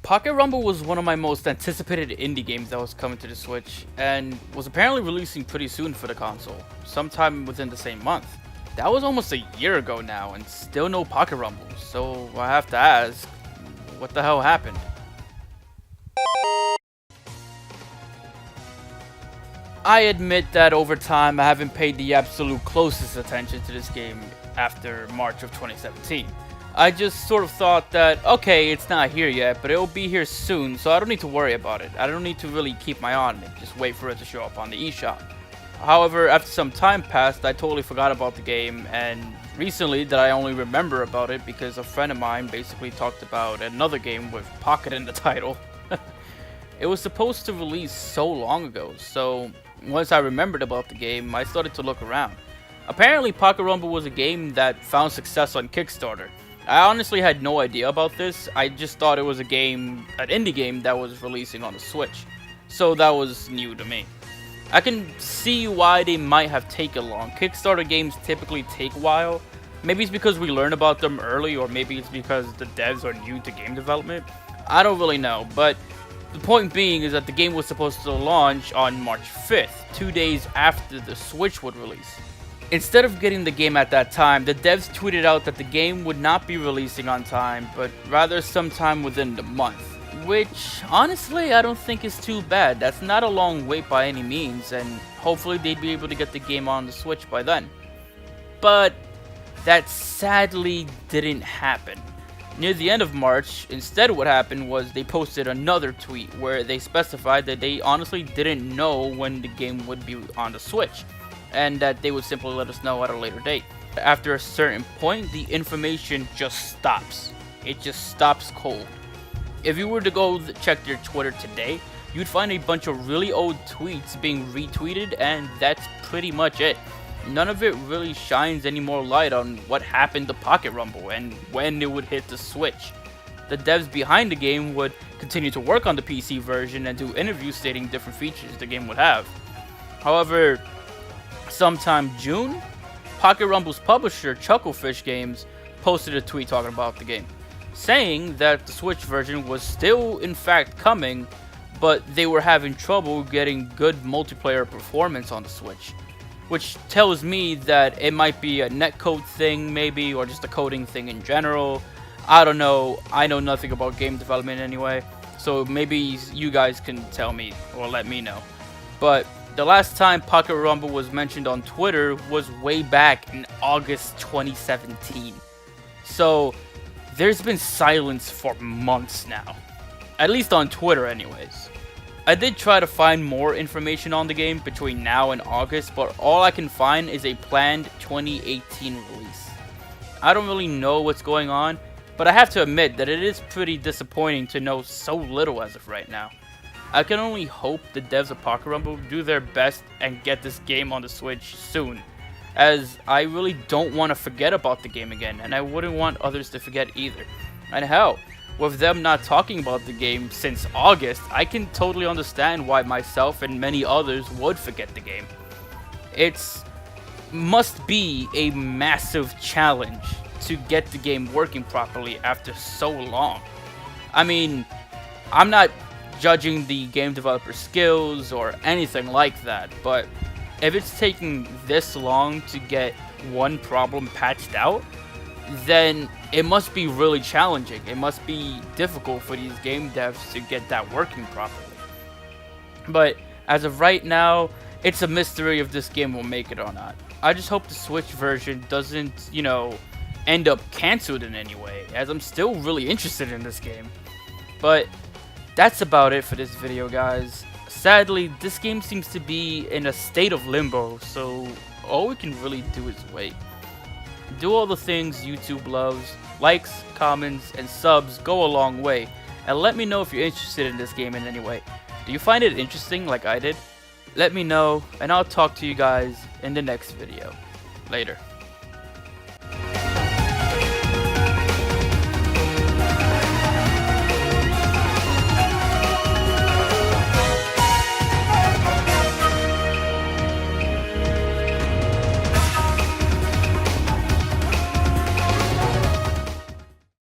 Pocket Rumble was one of my most anticipated indie games that was coming to the Switch, and was apparently releasing pretty soon for the console, sometime within the same month. That was almost a year ago now, and still no Pocket Rumble, so I have to ask, what the hell happened? I admit that over time I haven't paid the absolute closest attention to this game after March of 2017. I just sort of thought that, okay, it's not here yet, but it'll be here soon, so I don't need to worry about it. I don't need to really keep my eye on it, just wait for it to show up on the eShop. However, after some time passed, I totally forgot about the game, and recently that I only remember about it because a friend of mine basically talked about another game with Pocket in the title. It was supposed to release so long ago, so once I remembered about the game, I started to look around. Apparently, Pocket Rumble was a game that found success on Kickstarter. I honestly had no idea about this. I just thought it was a game, an indie game that was releasing on the Switch. So that was new to me. I can see why they might have taken long. Kickstarter games typically take a while. Maybe it's because we learn about them early, or maybe it's because the devs are new to game development. I don't really know, but the point being is that the game was supposed to launch on March 5th, 2 days after the Switch would release. Instead of getting the game at that time, the devs tweeted out that the game would not be releasing on time, but rather sometime within the month. Which, honestly, I don't think is too bad. That's not a long wait by any means, and hopefully they'd be able to get the game on the Switch by then. But that sadly didn't happen. Near the end of March, instead what happened was they posted another tweet where they specified that they honestly didn't know when the game would be on the Switch, and that they would simply let us know at a later date. After a certain point, the information just stops. It just stops cold. If you were to go check their Twitter today, you'd find a bunch of really old tweets being retweeted, and that's pretty much it. None of it really shines any more light on what happened to Pocket Rumble and when it would hit the Switch. The devs behind the game would continue to work on the PC version and do interviews stating different features the game would have. However, sometime June, Pocket Rumble's publisher, Chucklefish Games, posted a tweet talking about the game, saying that the Switch version was still in fact coming, but they were having trouble getting good multiplayer performance on the Switch. Which tells me that it might be a netcode thing maybe, or just a coding thing in general. I don't know. I know nothing about game development anyway, so maybe you guys can tell me or let me know. But the last time Pocket Rumble was mentioned on Twitter was way back in August 2017. So there's been silence for months now. At least on Twitter anyways. I did try to find more information on the game between now and August, but all I can find is a planned 2018 release. I don't really know what's going on, but I have to admit that it is pretty disappointing to know so little as of right now. I can only hope the devs of Pocket Rumble do their best and get this game on the Switch soon, as I really don't want to forget about the game again, and I wouldn't want others to forget either. And hell, with them not talking about the game since August, I can totally understand why myself and many others would forget the game. It must be a massive challenge to get the game working properly after so long. I mean, I'm not judging the game developer skills or anything like that, but if it's taking this long to get one problem patched out, then it must be really challenging. It must be difficult for these game devs to get that working properly. But as of right now, it's a mystery if this game will make it or not. I just hope the Switch version doesn't, end up cancelled in any way, as I'm still really interested in this game. But that's about it for this video, guys. Sadly, this game seems to be in a state of limbo, so all we can really do is wait. Do all the things YouTube loves. Likes, comments, and subs go a long way. And let me know if you're interested in this game in any way. Do you find it interesting like I did? Let me know, and I'll talk to you guys in the next video. Later.